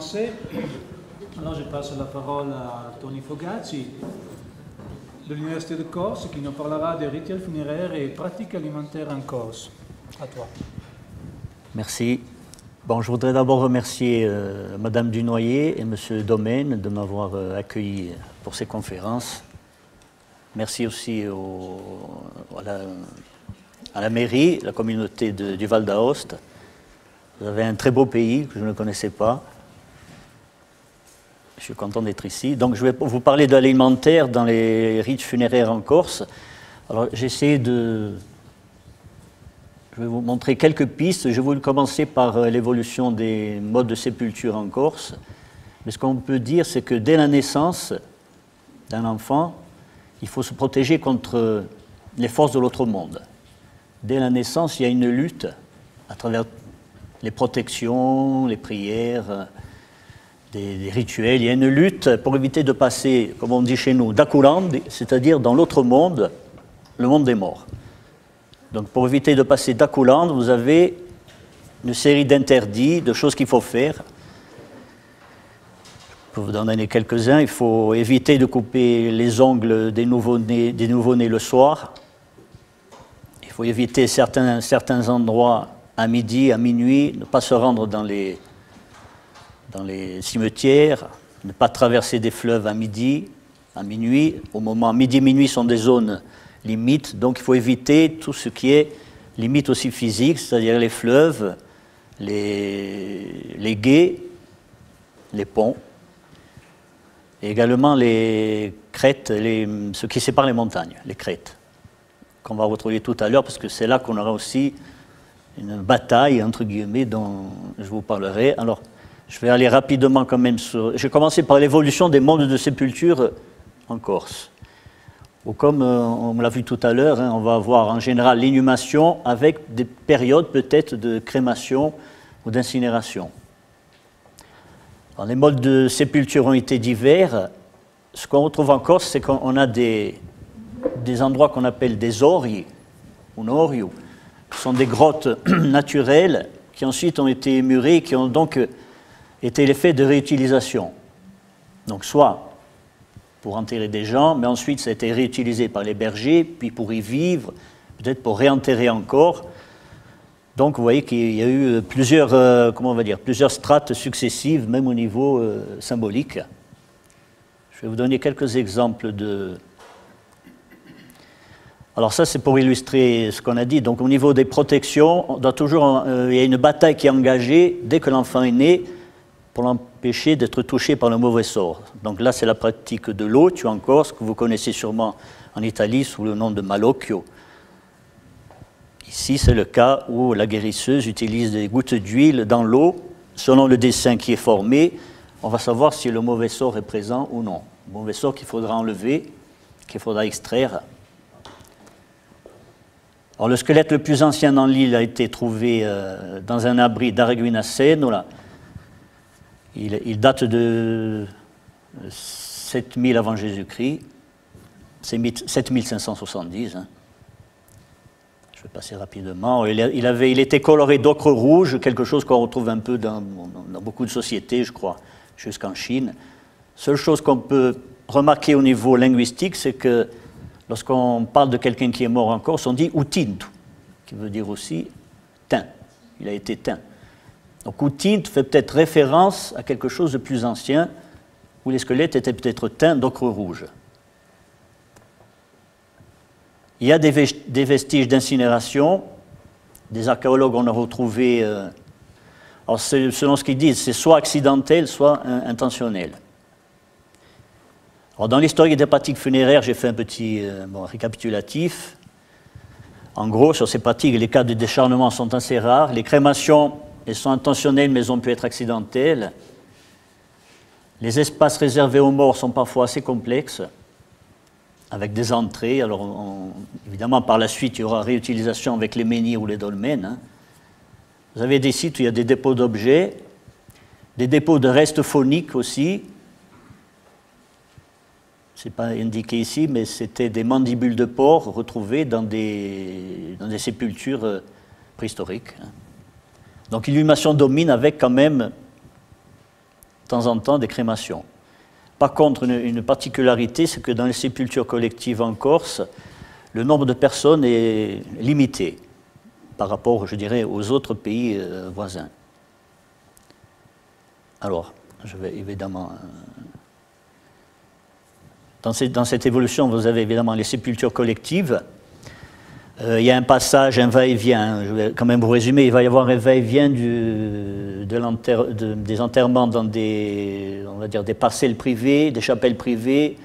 français. Alors je passe la parole à Tony Fogazzi de l'Université de Corse qui nous parlera des rituels funéraires et pratiques alimentaires en Corse. À toi. Merci. Bon, je voudrais d'abord remercier Madame Dunoyer et Monsieur Domaine de m'avoir accueilli pour ces conférences. Merci aussi à la mairie, la communauté du Val d'Aoste. Vous avez un très beau pays que je ne connaissais pas. Je suis content d'être ici. Donc je vais vous parler de l'alimentaire dans les rites funéraires en Corse. Alors j'ai essayé de... Je vais vous montrer quelques pistes. Je vais commencer par l'évolution des modes de sépulture en Corse. Mais ce qu'on peut dire, c'est que dès la naissance d'un enfant, il faut se protéger contre les forces de l'autre monde. Dès la naissance, il y a une lutte à travers les protections, les prières, des rituels. Il y a une lutte pour éviter de passer, comme on dit chez nous, d'akuland, c'est-à-dire dans l'autre monde, le monde des morts. Donc pour éviter de passer d'akuland, vous avez une série d'interdits, de choses qu'il faut faire. Je peux vous en donner quelques-uns. Il faut éviter de couper les ongles des nouveau-nés le soir. Il faut éviter certains endroits à midi, à minuit, ne pas se rendre dans les cimetières, ne pas traverser des fleuves à midi, à minuit. Au moment midi et minuit sont des zones limites, donc il faut éviter tout ce qui est limite aussi physique, c'est-à-dire les fleuves, les gués, les ponts, et également les crêtes, ce qui sépare les montagnes, les crêtes, qu'on va retrouver tout à l'heure, parce que c'est là qu'on aura aussi une bataille, entre guillemets, dont je vous parlerai. Alors, je vais aller rapidement quand même sur... Je vais commencer par l'évolution des modes de sépulture en Corse. Ou comme on l'a vu tout à l'heure, on va avoir en général l'inhumation avec des périodes peut-être de crémation ou d'incinération. Les modes de sépulture ont été divers. Ce qu'on retrouve en Corse, c'est qu'on a des endroits qu'on appelle des ori, ou norio. Ce sont des grottes naturelles qui ensuite ont été murées, qui ont donc été l'effet de réutilisation. Donc soit pour enterrer des gens, mais ensuite ça a été réutilisé par les bergers, puis pour y vivre, peut-être pour réenterrer encore. Donc vous voyez qu'il y a eu plusieurs strates successives, même au niveau symbolique. Je vais vous donner quelques exemples de... Alors ça, c'est pour illustrer ce qu'on a dit. Donc au niveau des protections, on doit toujours, il y a une bataille qui est engagée dès que l'enfant est né pour l'empêcher d'être touché par le mauvais sort. Donc là, c'est la pratique de l'otio en Corse, que vous connaissez sûrement en Italie sous le nom de malocchio. Ici, c'est le cas où la guérisseuse utilise des gouttes d'huile dans l'eau. Selon le dessin qui est formé, on va savoir si le mauvais sort est présent ou non. Le mauvais sort qu'il faudra enlever, qu'il faudra extraire. Alors, le squelette le plus ancien dans l'île a été trouvé dans un abri d'Araguinaceno. Il date de 7000 avant Jésus-Christ. C'est 7570. Je vais passer rapidement. Il était coloré d'ocre rouge, quelque chose qu'on retrouve un peu dans beaucoup de sociétés, je crois, jusqu'en Chine. Seule chose qu'on peut remarquer au niveau linguistique, c'est que lorsqu'on parle de quelqu'un qui est mort en Corse, on dit utintu, qui veut dire aussi teint. Il a été teint. Donc utintu fait peut-être référence à quelque chose de plus ancien, où les squelettes étaient peut-être teints d'ocre rouge. Il y a des vestiges d'incinération. Des archéologues en ont retrouvé, alors selon ce qu'ils disent, c'est soit accidentel, soit intentionnel. Alors dans l'historique des pratiques funéraires, j'ai fait un petit récapitulatif. En gros, sur ces pratiques, les cas de décharnement sont assez rares. Les crémations, elles sont intentionnelles, mais elles ont pu être accidentelles. Les espaces réservés aux morts sont parfois assez complexes, avec des entrées. Alors, évidemment, par la suite, il y aura réutilisation avec les menhirs ou les dolmens. Vous avez des sites où il y a des dépôts d'objets, des dépôts de restes phoniques aussi. Ce n'est pas indiqué ici, mais c'était des mandibules de porc retrouvées dans des sépultures préhistoriques. Donc, l'inhumation domine avec quand même temps en temps des crémations. Par contre, une particularité, c'est que dans les sépultures collectives en Corse, le nombre de personnes est limité par rapport, je dirais, aux autres pays voisins. Alors, je vais évidemment... Dans cette évolution, vous avez évidemment les sépultures collectives. Il y a un passage, un va-et-vient. Je vais quand même vous résumer. Il va y avoir un va-et-vient des enterrements dans des, on va dire, des parcelles privées, des chapelles privées.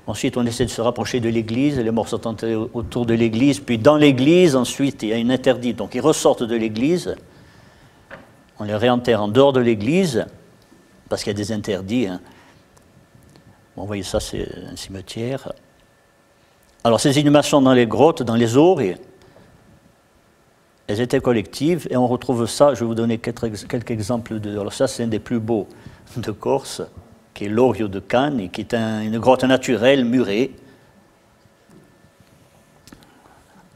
Ensuite, on essaie de se rapprocher de l'église. Les morts sont enterrés autour de l'église. Puis dans l'église, ensuite, il y a une interdite. Donc ils ressortent de l'église. On les réenterre en dehors de l'église, parce qu'il y a des interdits. Hein. Bon, vous voyez, ça, c'est un cimetière. Alors, ces inhumations dans les grottes, dans les aures, elles étaient collectives, et on retrouve ça, je vais vous donner quelques exemples. Alors ça, c'est un des plus beaux de Corse, qui est l'Orio de Cannes, et qui est une grotte naturelle murée.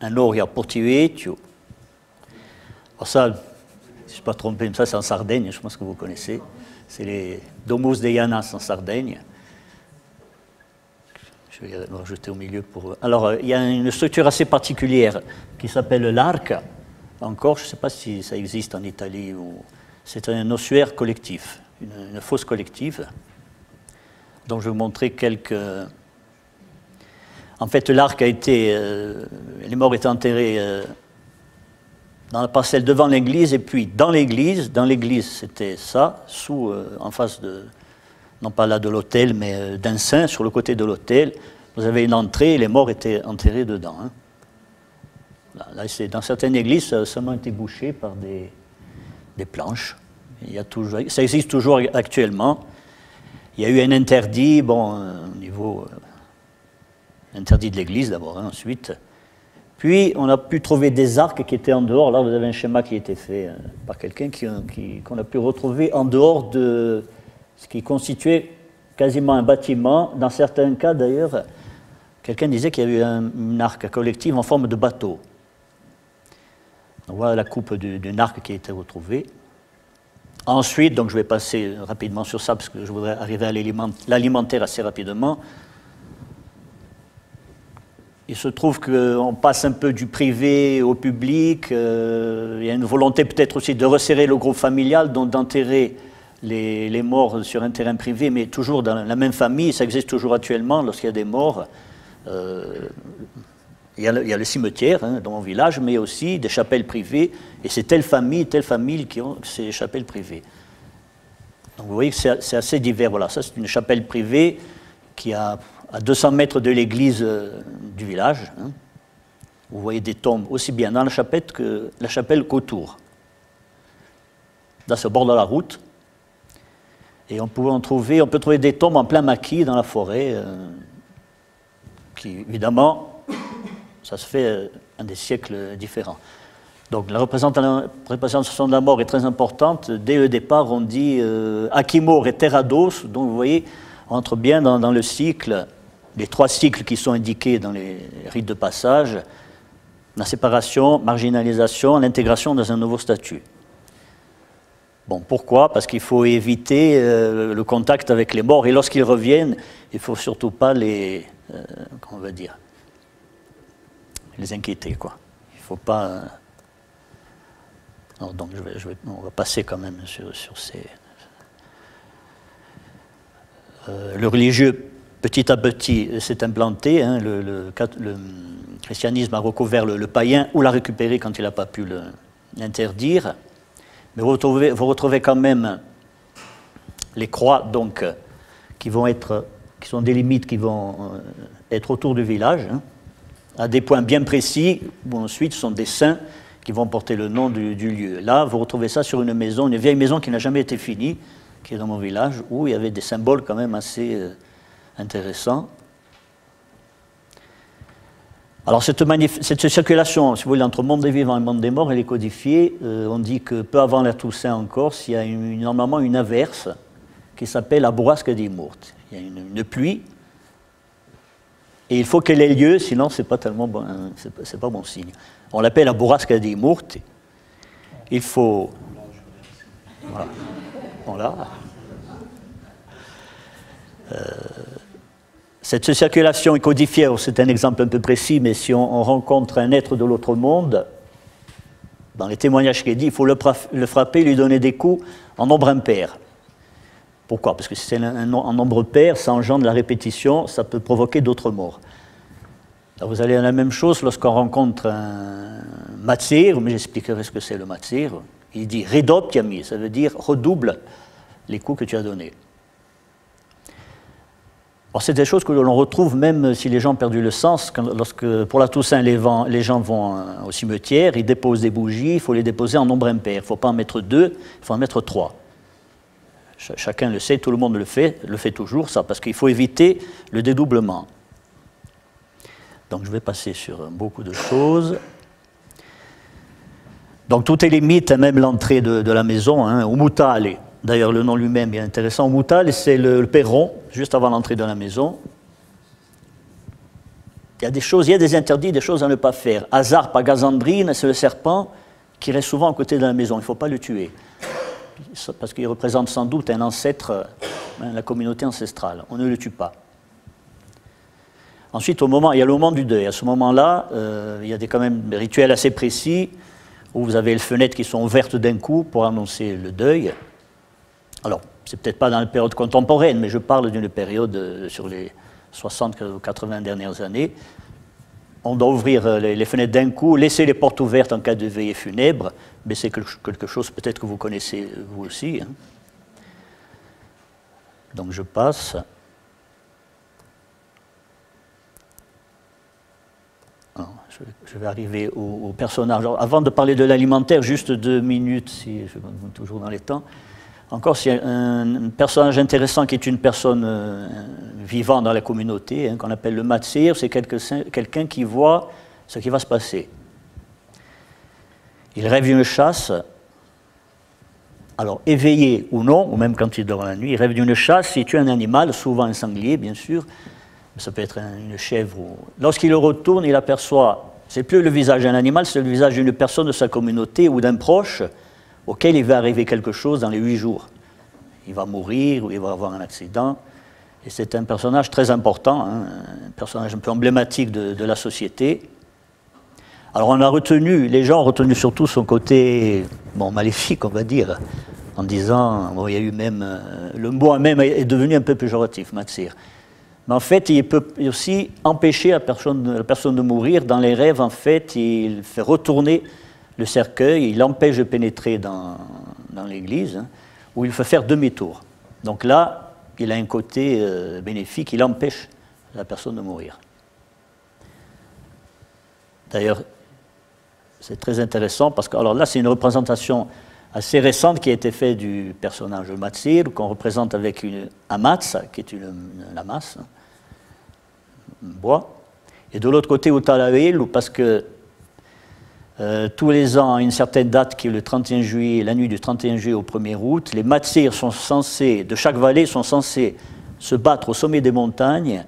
Un Orio Portivetio. Alors ça, si je ne suis pas trompé, ça c'est en Sardaigne, je pense que vous connaissez. C'est les Domus de Janas en Sardaigne. Je vais le rajouter au milieu pour... Alors, il y a une structure assez particulière qui s'appelle l'arca. Encore, je ne sais pas si ça existe en Italie. C'est un ossuaire collectif, une fosse collective. Donc, je vais vous montrer quelques... En fait, l'arc a été... les morts étaient enterrés dans la parcelle devant l'église, et puis dans l'église, c'était ça, en face de... non pas là de l'autel, mais d'un sein sur le côté de l'autel. Vous avez une entrée et les morts étaient enterrés dedans. Hein. Là, dans certaines églises, ça a seulement été bouché par des planches. Ça existe toujours actuellement. Il y a eu un interdit, bon, au niveau interdit de l'église d'abord, hein, ensuite. Puis, on a pu trouver des arcs qui étaient en dehors. Là, vous avez un schéma qui a été fait par quelqu'un qu'on a pu retrouver en dehors de ce qui constituait quasiment un bâtiment. Dans certains cas, d'ailleurs, quelqu'un disait qu'il y avait eu une arc collective en forme de bateau. Donc, voilà la coupe d'une arc qui a été retrouvée. Ensuite, donc je vais passer rapidement sur ça, parce que je voudrais arriver à l'alimentaire assez rapidement. Il se trouve qu'on passe un peu du privé au public. Il y a une volonté peut-être aussi de resserrer le groupe familial, donc d'enterrer les morts sur un terrain privé, mais toujours dans la même famille. Ça existe toujours actuellement lorsqu'il y a des morts. Il y a le cimetière hein, dans mon village, mais aussi des chapelles privées. Et c'est telle famille qui ont ces chapelles privées. Donc vous voyez que c'est assez divers. Voilà, ça c'est une chapelle privée qui a à 200 mètres de l'église du village. Hein. Vous voyez des tombes aussi bien dans la chapelle qu'autour. Là, c'est au bord de la route. Et on peut trouver des tombes en plein maquis dans la forêt, qui, évidemment, ça se fait à des siècles différents. Donc la représentation de la mort est très importante. Dès le départ, on dit Akimor et Terrados. Donc vous voyez, on entre bien dans le cycle, les 3 cycles qui sont indiqués dans les rites de passage, la séparation, marginalisation, l'intégration dans un nouveau statut. Bon, pourquoi? Parce qu'il faut éviter le contact avec les morts, et lorsqu'ils reviennent, il ne faut surtout pas les inquiéter, quoi. Il ne faut pas... Non, donc on va passer quand même sur ces... le religieux, petit à petit, s'est implanté. Hein, le christianisme a recouvert le païen ou l'a récupéré quand il n'a pas pu l'interdire. Mais vous retrouvez quand même les croix, donc, qui sont des limites qui vont être autour du village, hein, à des points bien précis, où ensuite ce sont des saints qui vont porter le nom du lieu. Là, vous retrouvez ça sur une maison, une vieille maison qui n'a jamais été finie, qui est dans mon village, où il y avait des symboles quand même assez intéressants. Alors cette circulation, si vous voulez, entre monde des vivants et monde des morts, elle est codifiée. On dit que peu avant la Toussaint en Corse, il y a normalement une averse qui s'appelle la burrasca di morte. Il y a une pluie, et il faut qu'elle ait lieu, sinon c'est pas tellement bon, c'est pas bon signe. On l'appelle la burrasca di morte. Il faut... Voilà. Cette circulation est codifiée, c'est un exemple un peu précis, mais si on rencontre un être de l'autre monde, dans les témoignages qui est dit, il faut le frapper, lui donner des coups en nombre impair. Pourquoi? Parce que si c'est en nombre pair, ça engendre la répétition, ça peut provoquer d'autres morts. Alors vous allez à la même chose lorsqu'on rencontre un matzir, mais j'expliquerai ce que c'est le matzir. Il dit redob yami, ça veut dire redouble les coups que tu as donnés. Alors c'est des choses que l'on retrouve même si les gens ont perdu le sens. Lorsque pour la Toussaint, les gens vont au cimetière, ils déposent des bougies, il faut les déposer en nombre impair. Il ne faut pas en mettre 2, il faut en mettre 3. Chacun le sait, tout le monde le fait toujours, ça, parce qu'il faut éviter le dédoublement. Donc je vais passer sur beaucoup de choses. Donc tout est limite, même l'entrée de la maison, hein, au Moutale. D'ailleurs le nom lui-même est intéressant. Au Moutale, c'est le perron, juste avant l'entrée de la maison. Il y a des choses, il y a des interdits, des choses à ne pas faire. Hazar pagazandrine, c'est le serpent qui reste souvent à côté de la maison, il ne faut pas le tuer. Parce qu'il représente sans doute un ancêtre, la communauté ancestrale. On ne le tue pas. Ensuite, il y a le moment du deuil. À ce moment-là, il y a quand même des rituels assez précis où vous avez les fenêtres qui sont ouvertes d'un coup pour annoncer le deuil. Alors, c'est peut-être pas dans la période contemporaine, mais je parle d'une période sur les 60 ou 80 dernières années. On doit ouvrir les fenêtres d'un coup, laisser les portes ouvertes en cas de veillée funèbre, mais c'est quelque chose peut-être que vous connaissez vous aussi. Hein. Donc je passe. Je vais arriver au personnage. Alors, avant de parler de l'alimentaire, juste 2 minutes, si je suis toujours dans les temps. Encore, s'il y a un personnage intéressant qui est une personne vivant dans la communauté, hein, qu'on appelle le matzir, c'est quelqu'un qui voit ce qui va se passer. Il rêve d'une chasse, alors éveillé ou non, ou même quand il dort la nuit, il rêve d'une chasse, il tue un animal, souvent un sanglier, bien sûr, ça peut être une chèvre. Lorsqu'il le retourne, il aperçoit, c'est plus le visage d'un animal, c'est le visage d'une personne de sa communauté ou d'un proche auquel il va arriver quelque chose dans les 8 jours. Il va mourir ou il va avoir un accident. Et c'est un personnage très important, hein, un personnage un peu emblématique de la société. Alors on a retenu, les gens ont retenu surtout son côté maléfique, on va dire, en disant, il y a eu même, le mot même est devenu un peu péjoratif, matzir. Mais en fait, il peut aussi empêcher la personne de mourir. Dans les rêves, en fait, il fait retourner le cercueil, il empêche de pénétrer dans l'église, hein, où il fait faire demi-tour. Donc là, il a un côté bénéfique, il empêche la personne de mourir. D'ailleurs, c'est très intéressant parce que, alors là, c'est une représentation assez récente qui a été faite du personnage Matzir, qu'on représente avec une amatz, qui est la masse, un bois. Et de l'autre côté, au Talaïl, parce que tous les ans, à une certaine date qui est le 31 juillet, la nuit du 31 juillet au 1er août, les Matsirs sont censés, de chaque vallée, sont censés se battre au sommet des montagnes.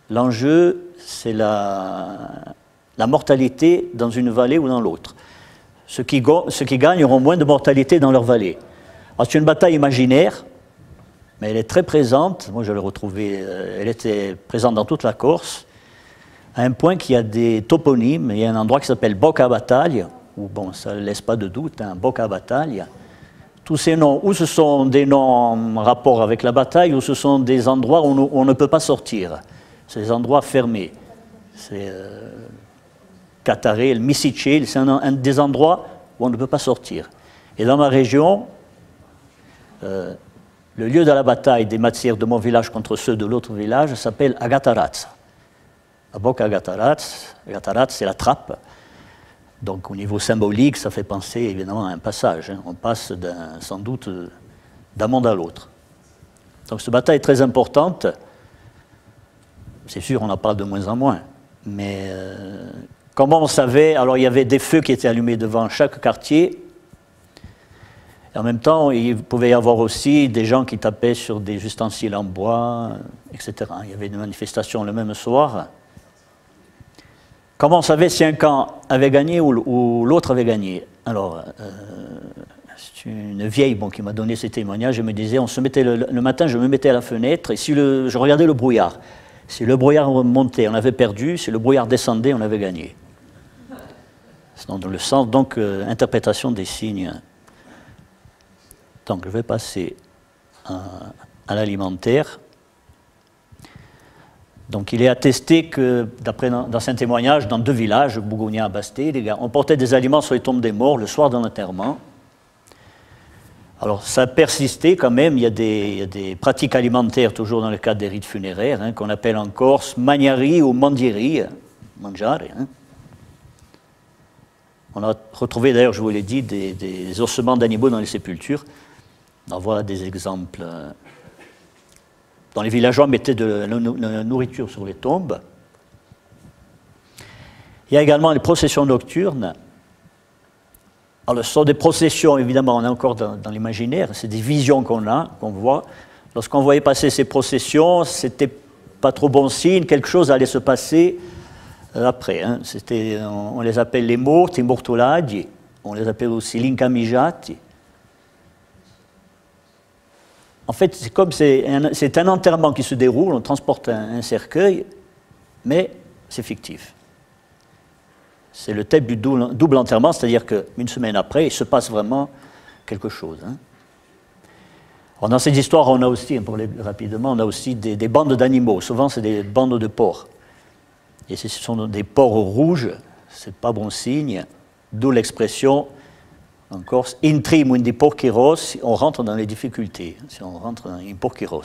L'enjeu, c'est la mortalité dans une vallée ou dans l'autre. Ceux qui gagnent auront moins de mortalité dans leur vallée. Alors c'est une bataille imaginaire, mais elle est très présente. Moi, je l'ai retrouvée, elle était présente dans toute la Corse, à un point qu'il y a des toponymes. Il y a un endroit qui s'appelle Boca Battaglia, où, ça ne laisse pas de doute, hein, Boca Battaglia. Tous ces noms, ou ce sont des noms en rapport avec la bataille, ou ce sont des endroits où on ne peut pas sortir. C'est des endroits fermés. C'est Cataré, le Misiché, c'est un des endroits où on ne peut pas sortir. Et dans ma région, le lieu de la bataille des Matsirs de mon village contre ceux de l'autre village s'appelle Agataraz. À Boca Agataraz, Agataraz c'est la trappe. Donc au niveau symbolique, ça fait penser évidemment à un passage. Hein. On passe sans doute d'un monde à l'autre. Donc cette bataille est très importante. C'est sûr, on en parle de moins en moins. Mais comment on savait? Alors il y avait des feux qui étaient allumés devant chaque quartier. Et en même temps, il pouvait y avoir aussi des gens qui tapaient sur des ustensiles en bois, etc. Il y avait une manifestation le même soir. Comment on savait si un camp avait gagné ou l'autre avait gagné? Alors, c'est une vieille qui m'a donné ces témoignages. Elle me disait, on se mettait le matin, je me mettais à la fenêtre et si je regardais le brouillard. Si le brouillard montait, on avait perdu. Si le brouillard descendait, on avait gagné. C'est dans le sens, donc, interprétation des signes. Donc, je vais passer à l'alimentaire. Donc, il est attesté que, dans un témoignage, dans 2 villages, Bougounia et Basté, les gars, on portait des aliments sur les tombes des morts le soir de l'enterrement. Alors, ça a persisté quand même. Il y a des pratiques alimentaires, toujours dans le cadre des rites funéraires, hein, qu'on appelle en Corse maniari ou mandieri, mangiare. Hein. On a retrouvé, d'ailleurs, je vous l'ai dit, des ossements d'animaux dans les sépultures. Alors, voilà des exemples. Dans les villageois, on mettait de la nourriture sur les tombes. Il y a également les processions nocturnes. Alors, ce sont des processions, évidemment, on est encore dans l'imaginaire, c'est des visions qu'on voit. Lorsqu'on voyait passer ces processions, c'était pas trop bon signe, quelque chose allait se passer après. Hein. On les appelle les morti, mortoladi, on les appelle aussi l'incamijati. En fait, c'est comme c'est un enterrement qui se déroule, on transporte un cercueil, mais c'est fictif. C'est le type du double enterrement, c'est-à-dire qu'une semaine après, il se passe vraiment quelque chose. Hein. Alors, dans ces histoires, on a aussi, pour aller rapidement, on a aussi des bandes d'animaux. Souvent, c'est des bandes de porcs. Et ce sont des porcs rouges, c'est pas bon signe, d'où l'expression en Corse, intrim in di porcheros, on rentre dans les difficultés, si on rentre dans les porcheros.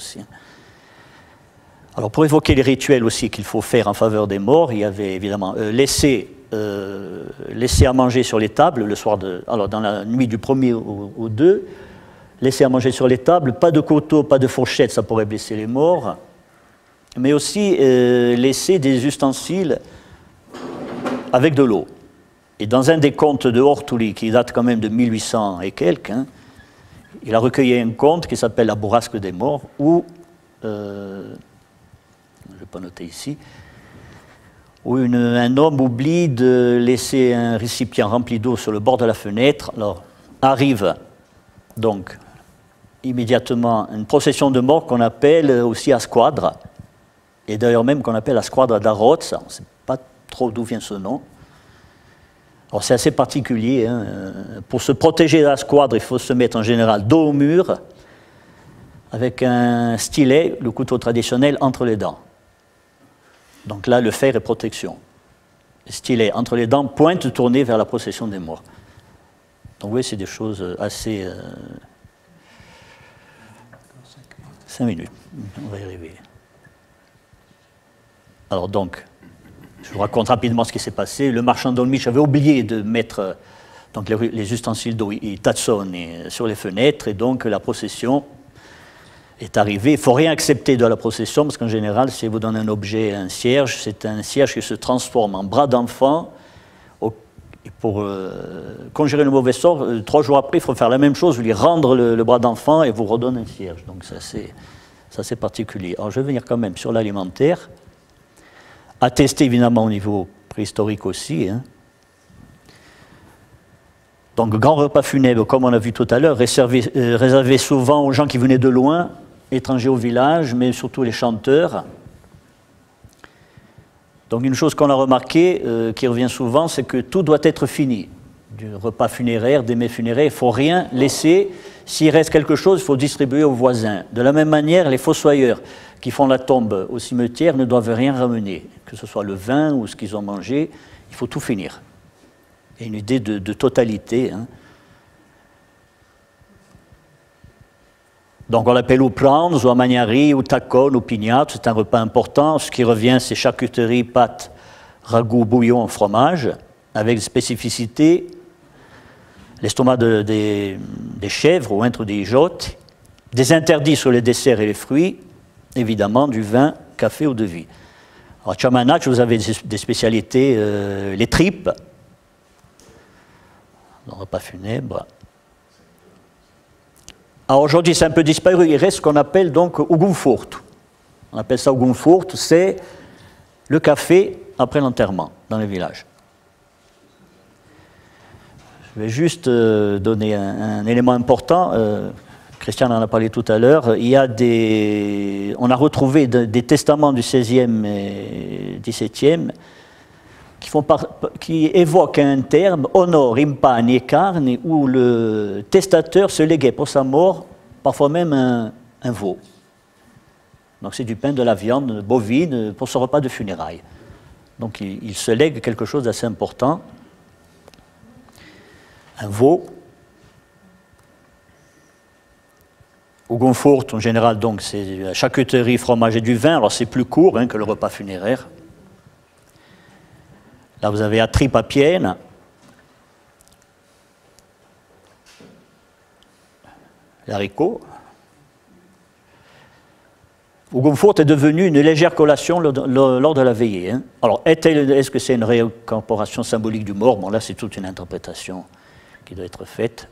Alors pour évoquer les rituels aussi qu'il faut faire en faveur des morts, il y avait évidemment laisser à manger sur les tables le soir alors dans la nuit du 1er au 2, laisser à manger sur les tables, pas de couteau, pas de fourchette, ça pourrait blesser les morts, mais aussi laisser des ustensiles avec de l'eau. Et dans un des contes de Ortuli, qui date quand même de 1800 et quelques, hein, il a recueilli un conte qui s'appelle La bourrasque des morts, où, je ne vais pas noter ici, où un homme oublie de laisser un récipient rempli d'eau sur le bord de la fenêtre. Alors, arrive donc immédiatement une procession de morts qu'on appelle aussi a squadra, et d'ailleurs même qu'on appelle la squadra d'Arozza, on ne sait pas trop d'où vient ce nom. Alors c'est assez particulier, hein. Pour se protéger de la squadre, il faut se mettre en général dos au mur, avec un stylet, le couteau traditionnel, entre les dents. Donc là, le fer est protection. Le stylet entre les dents, pointe tournée vers la procession des morts. Donc oui, c'est des choses assez... 5 minutes, on va y arriver. Alors donc... Je vous raconte rapidement ce qui s'est passé. Le marchand d'Olmich avait oublié de mettre donc les ustensiles d'eau et tazzone sur les fenêtres, et donc la procession est arrivée. Il ne faut rien accepter de la procession, parce qu'en général, si vous donnez un objet à un cierge, c'est un cierge qui se transforme en bras d'enfant. Pour conjurer le mauvais sort, 3 jours après, il faut faire la même chose, lui rendre le bras d'enfant et vous redonne un cierge. Donc ça, c'est particulier. Alors je vais venir quand même sur l'alimentaire. Attesté évidemment au niveau préhistorique aussi. Hein. Donc, grand repas funèbre, comme on a vu tout à l'heure, réservé souvent aux gens qui venaient de loin, étrangers au village, mais surtout les chanteurs. Donc, une chose qu'on a remarqué, qui revient souvent, c'est que tout doit être fini. Du repas funéraire, des mets funéraires, il ne faut rien laisser. S'il reste quelque chose, il faut distribuer aux voisins. De la même manière, les fossoyeurs qui font la tombe au cimetière ne doivent rien ramener, que ce soit le vin ou ce qu'ils ont mangé, il faut tout finir. Il y a une idée de totalité. Hein. Donc on l'appelle ou pranzo, ou maniari, ou tacon, ou pignato, c'est un repas important. Ce qui revient, c'est charcuterie, pâtes, ragoût, bouillon, fromage, avec spécificité, l'estomac des chèvres ou entre des jottes, des interdits sur les desserts et les fruits, évidemment du vin, café ou de vie. Alors, à Chamanach, vous avez des spécialités, les tripes, le repas funèbre. Alors aujourd'hui, c'est un peu disparu, il reste ce qu'on appelle donc ugunfurtu. On appelle ça ugunfurtu, c'est le café après l'enterrement dans les villages. Je Je vais juste donner un élément important. Christian en a parlé tout à l'heure. On a retrouvé des testaments du XVIe et XVIIe qui évoquent un terme, honor impani carne, où le testateur se léguait pour sa mort, parfois même un veau. Donc c'est du pain, de la viande bovine pour son repas de funérailles. Donc il se lègue quelque chose d'assez important. Un veau. Au Gonfort, en général, donc, c'est charcuterie, fromage et du vin. Alors c'est plus court que le repas funéraire. Là, vous avez la tripe à pienne. L'haricot. Au Gonfort est devenu une légère collation lors de la veillée. Alors, est-ce que c'est une réincorporation symbolique du mort? Bon, là, c'est toute une interprétation qui doit être faite.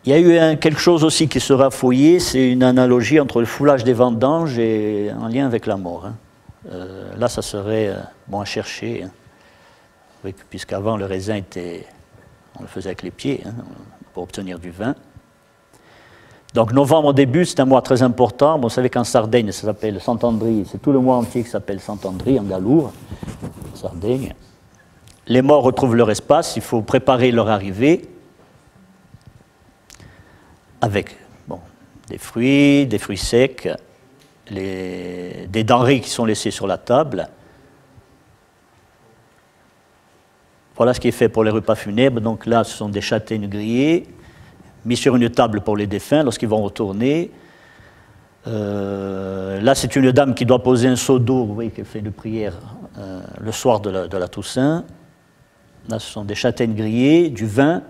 Il y a eu quelque chose aussi qui sera fouillé, c'est une analogie entre le foulage des vendanges et en lien avec la mort. Là, ça serait bon à chercher, oui, puisqu'avant le raisin on le faisait avec les pieds pour obtenir du vin. Donc novembre au début, c'est un mois très important. Bon, vous savez qu'en Sardaigne, ça s'appelle Sant'Andri, c'est tout le mois entier qui s'appelle Sant'Andri, en Galour, en Sardaigne. Les morts retrouvent leur espace, il faut préparer leur arrivée avec des fruits secs, des denrées qui sont laissées sur la table. Voilà ce qui est fait pour les repas funèbres. Donc là, ce sont des châtaignes grillées, mis sur une table pour les défunts lorsqu'ils vont retourner. Là, c'est une dame qui doit poser un seau d'eau, vous voyez, qui fait une prière le soir de la Toussaint. Là, ce sont des châtaignes grillées, du vin.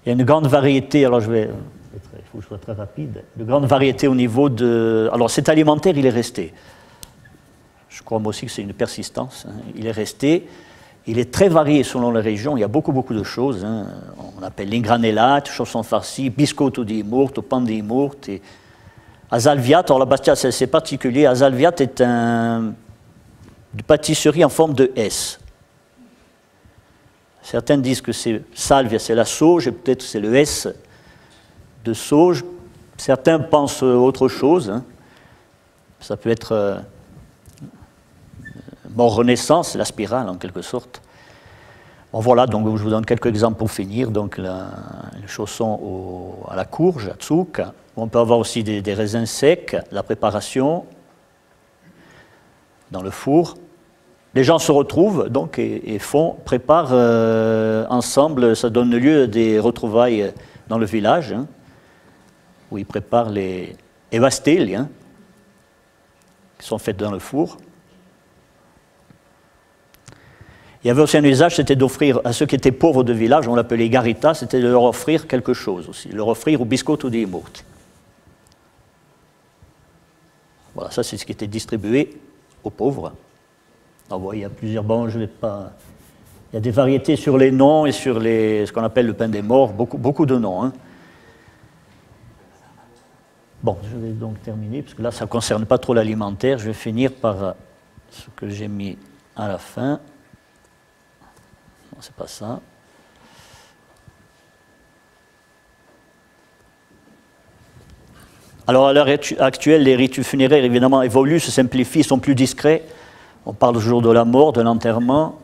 Il y a une grande variété, alors il faut que je sois très rapide, une grande variété au niveau de... Alors cet alimentaire, il est resté. Je crois moi aussi que c'est une persistance. Il est resté. Il est très varié selon les régions. Il y a beaucoup de choses. On appelle l'ingranellate, chaussons farcis, biscotto di murto, pan di murto. Asalviate, alors la Bastia, c'est particulier. Asalviate est une pâtisserie en forme de S. Certains disent que c'est salvia, c'est la sauge, et peut-être c'est le S de sauge. Certains pensent autre chose. Ça peut être mort-renaissance, c'est la spirale en quelque sorte. Bon, voilà, donc je vous donne quelques exemples pour finir. Donc le chausson à la courge, à tsouk. On peut avoir aussi des raisins secs, la préparation dans le four. Les gens se retrouvent donc et préparent ensemble. Ça donne lieu à des retrouvailles dans le village, où ils préparent les vastelli, qui sont faites dans le four. Il y avait aussi un usage, c'était d'offrir à ceux qui étaient pauvres de village, on l'appelait garita, c'était de leur offrir quelque chose aussi, leur offrir au biscotto di murti. Voilà, ça c'est ce qui était distribué aux pauvres. Alors, vous voyez, il y a plusieurs, je vais pas... Il y a des variétés sur les noms et sur ce qu'on appelle le pain des morts, beaucoup de noms. Bon, je vais donc terminer, parce que là, ça ne concerne pas trop l'alimentaire. Je vais finir par ce que j'ai mis à la fin. Non, c'est pas ça. Alors, à l'heure actuelle, les rites funéraires, évidemment, évoluent, se simplifient, sont plus discrets. On parle toujours de la mort, de l'enterrement.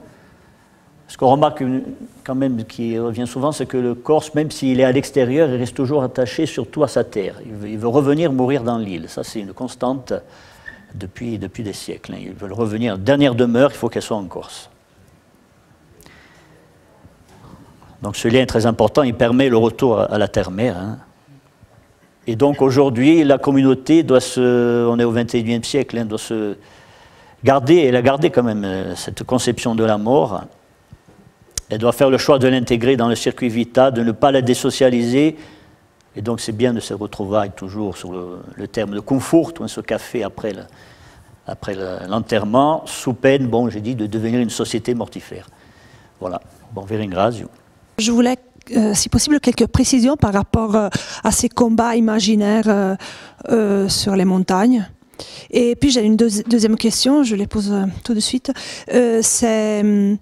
Ce qu'on remarque quand même qui revient souvent, c'est que le Corse, même s'il est à l'extérieur, il reste toujours attaché surtout à sa terre. Il veut revenir mourir dans l'île. Ça, c'est une constante depuis des siècles. Ils veulent revenir. Dernière demeure, il faut qu'elle soit en Corse. Donc ce lien est très important. Il permet le retour à la terre-mère. Et donc aujourd'hui, la communauté on est au XXIe siècle, doit se garder, elle a gardé quand même cette conception de la mort. Elle doit faire le choix de l'intégrer dans le circuit vital, de ne pas la désocialiser. Et donc c'est bien de se retrouver toujours sur le terme de confort, ce café après l'enterrement, sous peine, j'ai dit, de devenir une société mortifère. Voilà, bon, vi ringrazio. Je voulais, si possible, quelques précisions par rapport à ces combats imaginaires sur les montagnes. Et puis j'ai une deuxième question, je les pose tout de suite. C'est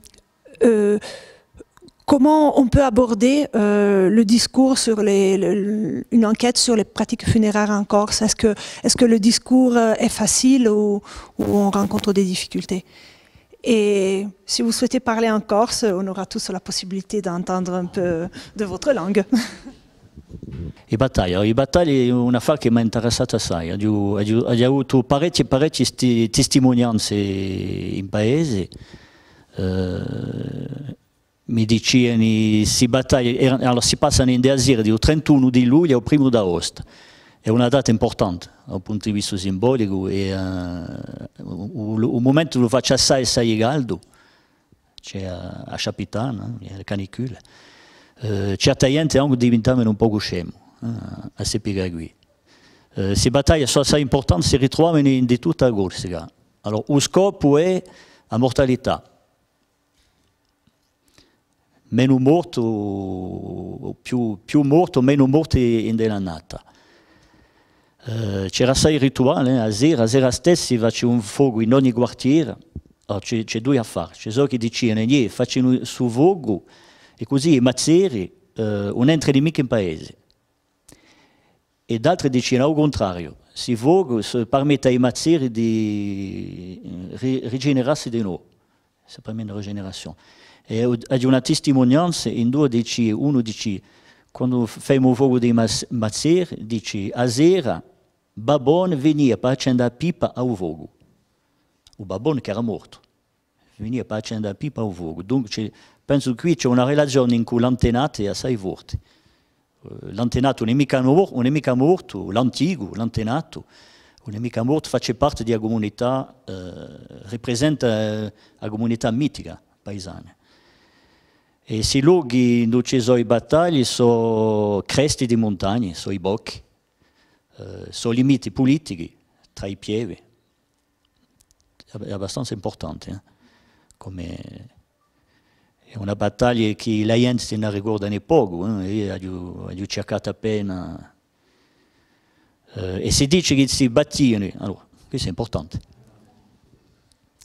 comment on peut aborder le discours sur une enquête sur les pratiques funéraires en Corse? Est-ce que le discours est facile ou on rencontre des difficultés? Et si vous souhaitez parler en Corse, on aura tous la possibilité d'entendre un peu de votre langue. I battaglie è un affare che mi ha interessato assai. Ho avuto parecchie testimonianze in paese. Mi dicevano si passano in Deasira dal 31 di luglio al 1 d'agosto. È una data importante dal punto di vista simbolico e un momento lo faccio assai caldo, c'è a Capitana, le canicule. Certa gente anche diventavano un po' scemo a sapere qui. Queste battaglie sono assai importanti, si ritrovano in tutta la Corsica. Allora, lo scopo è la mortalità. Meno morto, più morto, meno morti in dell'annata. C'era assai rituale, a sera stessa si faceva un fuoco in ogni quartiere. Allora, c'è due affari. C'è so che dicevano, facciano su fuoco e così i mazzeri non entrano mica in paese. E altri dicevano al contrario, si fuoco permette ai mazzeri di rigenerarsi di nuovo. C'est per me una rigenerazione. E ho una testimonianza in due dice, uno dice, quando facciamo il fuoco dei mazzeri, dice, a sera, Babone veniva per accendere la pipa al fuoco. Il Babone che era morto, veniva per accendere la pipa al fuoco. Dunque, penso che qui c'è una relazione in cui l'antenato è assai forte. L'antenato non è mica morto, l'antico, l'antenato, non è mica morto, fa parte di una comunità, rappresenta la comunità mitica paesana. E questi luoghi dove ci sono i battaglie sono creste di montagne, sono i bocchi, sono limiti politici tra i piedi. È abbastanza importante, come è una battaglia che la gente se ne ricorda poco, io ho cercato appena. E si dice che si battono, allora, questo è importante.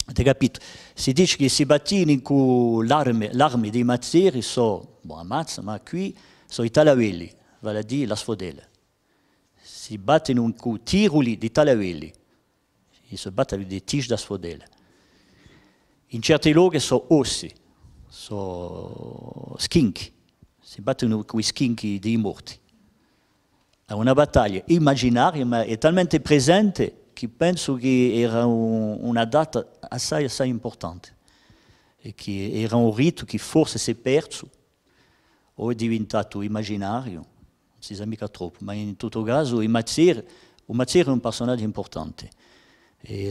Avete capito? Si dice che si battono con l'armi dei mazzeri sono, ammazza, ma qui sono i talavelli, vale a dire la sfodella. Si battono con tiroli di talavelli, si battono con dei tige da sfodella. In certi luoghi sono ossi, sono schinchi, si battono con i schinchi dei morti. È una battaglia immaginaria, ma è talmente presente che penso che era una data assai importante e che era un rito che forse si è perso o è diventato immaginario, non si sa mica troppo, ma in tutto caso il Mazzeri è un personaggio importante. Si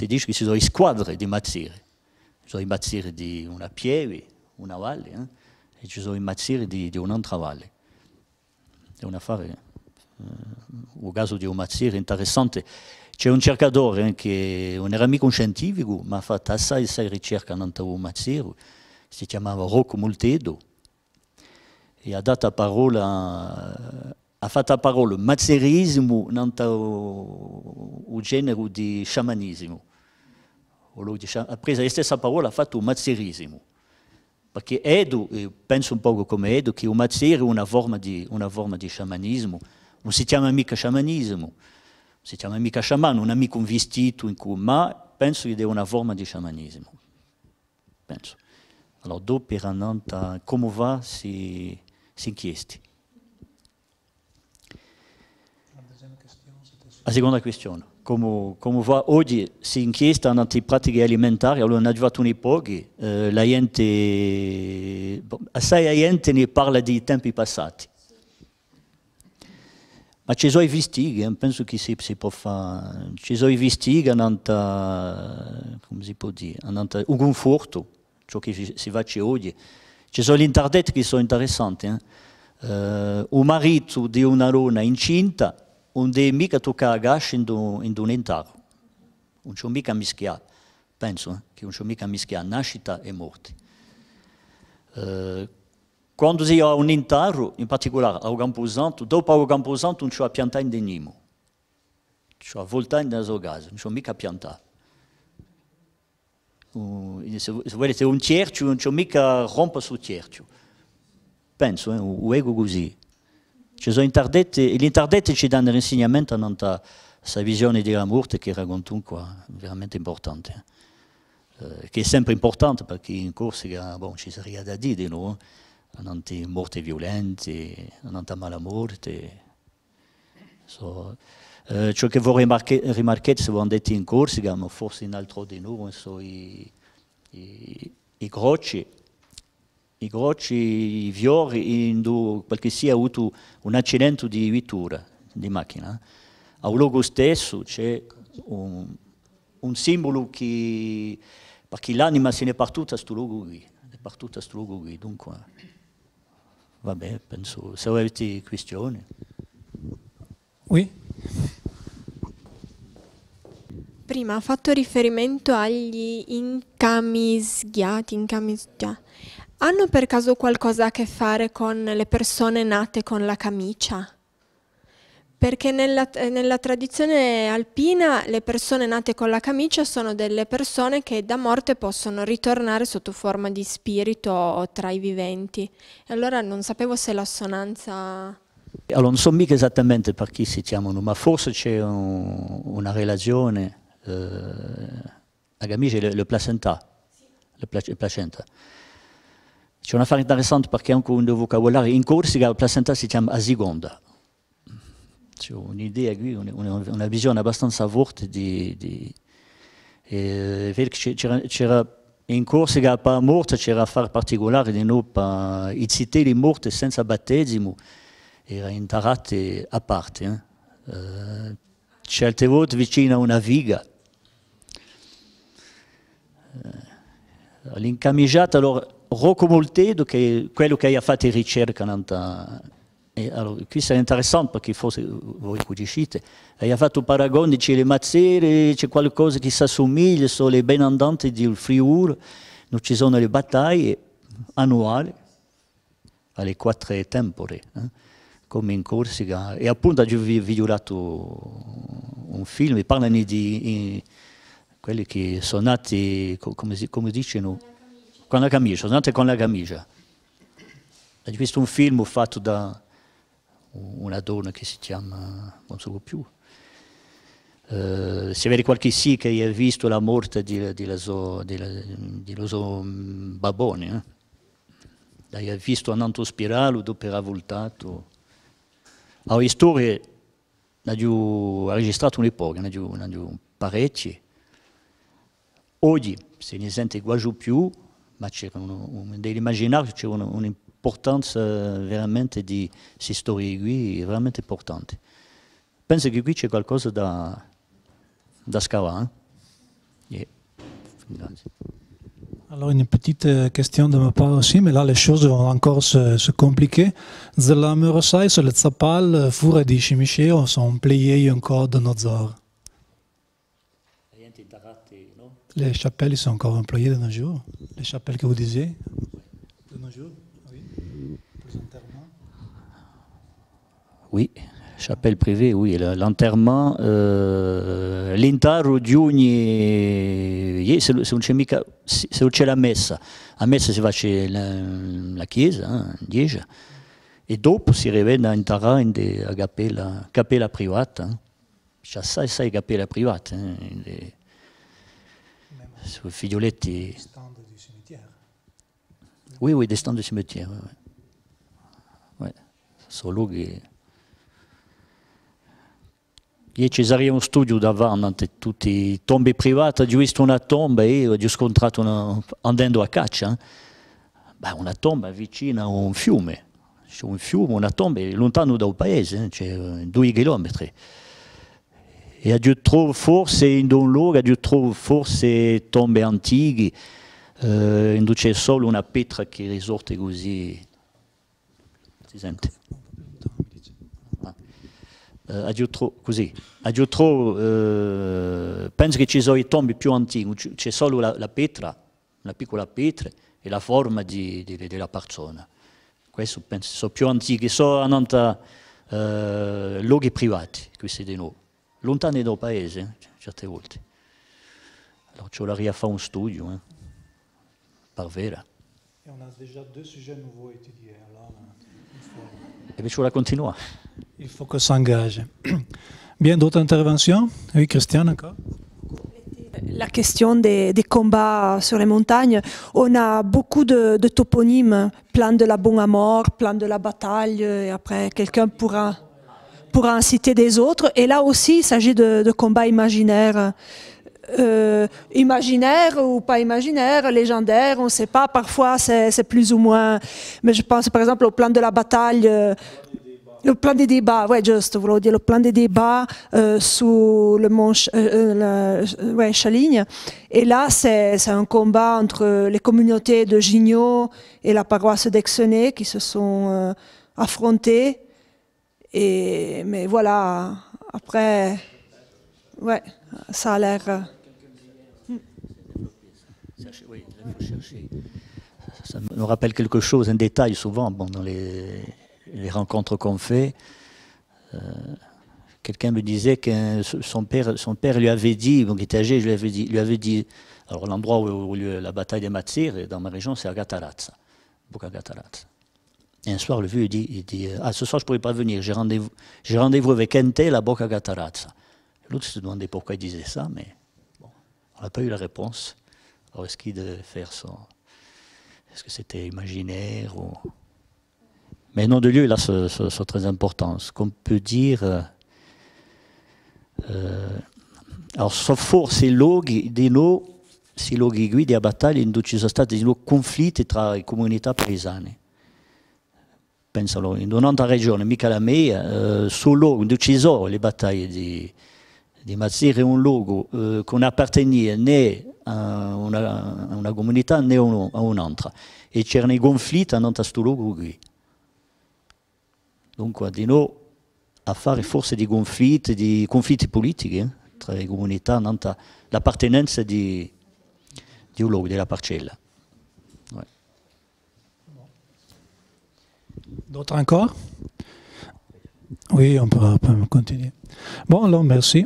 dice che ci sono squadre di Mazzeri, ci sono i Mazzeri di una pieve, una valle, e ci sono i Mazzeri di un'altra valle. È un affare. Il caso di un mazziere interessante. C'è un cercatore che non era mica un scientifico, ma ha fatto assai ricerca in un mazziere, si chiamava Rocco Multedo, e ha dato ha fatto la parola mazzerismo in un genere di sciamanismo. Ha preso la stessa parola, ha fatto mazzerismo. Perché Edo, penso un po' come Edo, che un mazziere è una forma di sciamanismo. Non si chiama mica sciamanismo, si chiama mica sciamano, non è mica un vestito in cui, ma penso che è una forma di sciamanismo. Penso. Allora, dopo per andare, come va, si inchiesti. La seconda questione, come va oggi si inchiesta nelle pratiche alimentari, allora ne ha fatto un po', la gente, assai la gente ne parla di tempi passati. Ma ci sono i vestighi, penso che si può fare, ci sono i vestighi, come si può dire, un conforto, ciò che si fa oggi. Ci sono gli interdetti che sono interessanti. Un marito di una donna incinta non deve mica toccare a gascia in un intaro, non c'è mica mischiato, penso che non c'è mica mischiato nascita e morte. Quando si ha un intaro, in particolare al Camposanto, dopo il Camposanto non c'è a piantare in denimo. c'ho voltaggi da zogase, non c'ho mica piantato. Se volete un cerchio, non c'ho mica rompa sul cerchio. Penso, o ego così. Ci sono l'interdette ci danno l'insegnamento a questa visione della morte che racconta qua, veramente importante. Che è sempre importante perché in Corsica, bon, ci sarebbe da dire, no? Non c'è morte violente, non c'è mala morte. So, ciò che vorrei rimarcare se voi andate in Corsica, ma forse in altro di noi, sono i grocci, i fiori, perché sia avuto un accidente di vettura, di macchina. Al luogo stesso c'è un simbolo che, perché l'anima se ne è partita a questo luogo qui, dunque, vabbè, penso, se avete questioni. Oui. Prima ha fatto riferimento agli incamischiati. Hanno per caso qualcosa a che fare con le persone nate con la camicia? Perché nella tradizione alpina le persone nate con la camicia sono delle persone che da morte possono ritornare sotto forma di spirito tra i viventi. E allora non sapevo se l'assonanza... Allora, non so mica esattamente per chi si chiamano, ma forse c'è una relazione. La camicia è il placenta. C'è un affare interessante perché anche un vocabolario in Corsica il placenta si chiama asigonda. C'è un'idea qui, una visione abbastanza forte c'era in Corsica per morte c'era affare particolare di noi per i citeli morti senza battesimo era interrate a parte. Certe volte vicino a una viga. L'incamiciata, allora, Rocco Moltedo, che è quello che ha fatto ricerca, allora, qui è interessante perché forse voi conoscete, ha fatto un paragone, c'è le mazzere, c'è qualcosa che si assomiglia, sono le benandanti del Friuli, non ci sono le battaglie annuali, alle 4 tempore. Come in Corsica, e appunto ho violato un film, parlano di quelli che sono nati, come dicono, con la camicia, sono nati con la camicia. Ho visto un film fatto da una donna che si chiama, non so più, se vede qualche sì che ha visto la morte di suo babone, ha visto un spirale dopo era voltato. La storia ha registrato un'epoca, ha parecchi. Oggi se ne sente quasi più, ma nell'immaginario c'è un'importanza veramente di queste storie qui, veramente importante. Penso che qui c'è qualcosa da scavare. Yeah. Alors une petite question de ma part aussi, mais là les choses vont encore se compliquer. La Murosai sur le Tzapal, Fure di Chimicheo sont pliés encore de nos heures. Les chapelles sont encore employées de nos jours. Les chapelles que vous disiez de nos jours, oui. Les enterrements. Oui. Chapelle privée, oui, l'enterrement, l'intero di ogni, se non c'è la messa si fa la chiesa, in chiesa, e dopo si rivede a interrare a cappella privata, c'è sai cappella privata, sui figlioletti. Stand du cimetière. Oui, des stands du cimetière, oui. Sono luoghi. Io ci sarebbe uno studio davanti a tutte le tombe private, ho visto una tomba e ho scontrato andando a caccia. Beh, una tomba vicina a un fiume. C'è un fiume, una tomba lontano dal paese, c'è 2 chilometri. E ho trovato forse in un luogo, ho trovato forse tombe antiche, dove c'è solo una pietra che risorte così. Si sente? Penso che ci sono i tombi più antichi, c'è solo la pietra, una piccola pietra e la forma della persona. Questo penso sono più antichi, sono luoghi privati, questi di noi. lontani dal paese, certe volte. Allora ci vorrei a fare un studio, per vera. Et on a déjà 2 sujets nouveaux à étudier, alors E ci vorrei continuare. il faut qu'on s'engage. Bien, d'autres interventions? Oui, Christiane, encore? La question des combats sur les montagnes, on a beaucoup de toponymes, plan de la Bonne à Mort, plan de la bataille, et après quelqu'un pourra en citer des autres. Et là aussi, il s'agit de combats imaginaires. Imaginaires ou pas imaginaires, légendaires, on ne sait pas, parfois c'est plus ou moins, mais je pense par exemple au plan de la bataille, le plan des débats, ouais, juste, voulons dire le plan des débats sous le mont Chaligne, et là c'est un combat entre les communautés de Gignot et la paroisse d'Exenay qui se sont affrontées, mais voilà, après, ouais, ça a l'air... Oui, il faut chercher. Ça me rappelle quelque chose, un détail souvent, bon, dans les rencontres qu'on fait. Quelqu'un me disait que son père lui avait dit, donc il était âgé, lui avait dit, alors l'endroit où il y a eu la bataille des Matsir, dans ma région, c'est à Gatarazza, Boca Gatarazza. Et un soir, le vieux, il dit ah, ce soir, je ne pourrai pas venir, j'ai rendez-vous avec un tel à Boca Gatarazza. L'autre se demandait pourquoi il disait ça, mais bon, on n'a pas eu la réponse. Alors, est-ce qu'il devait faire ça? Est-ce que c'était imaginaire ou... Mais non de lieu, là, c'est très important. Ce qu'on peut dire... alors, forse i luoghi guidi a battaglie in cui ci sono stati conflitti tra le comunità paesane. Pensalo, in un'altra regione, mica la mia, sul luogo dove ci sono le battaglie di Matsir è un luogo che non apparteneva né a una comunità né a un'altra. E c'erano i conflitti in questo luogo qui. Dunque, di noi a fare forse di conflitti politici tra le comunità, l'appartenenza di un luogo, della parcella. Ouais. D'autres encore? Oui, on peut continuer. Bon, alors merci.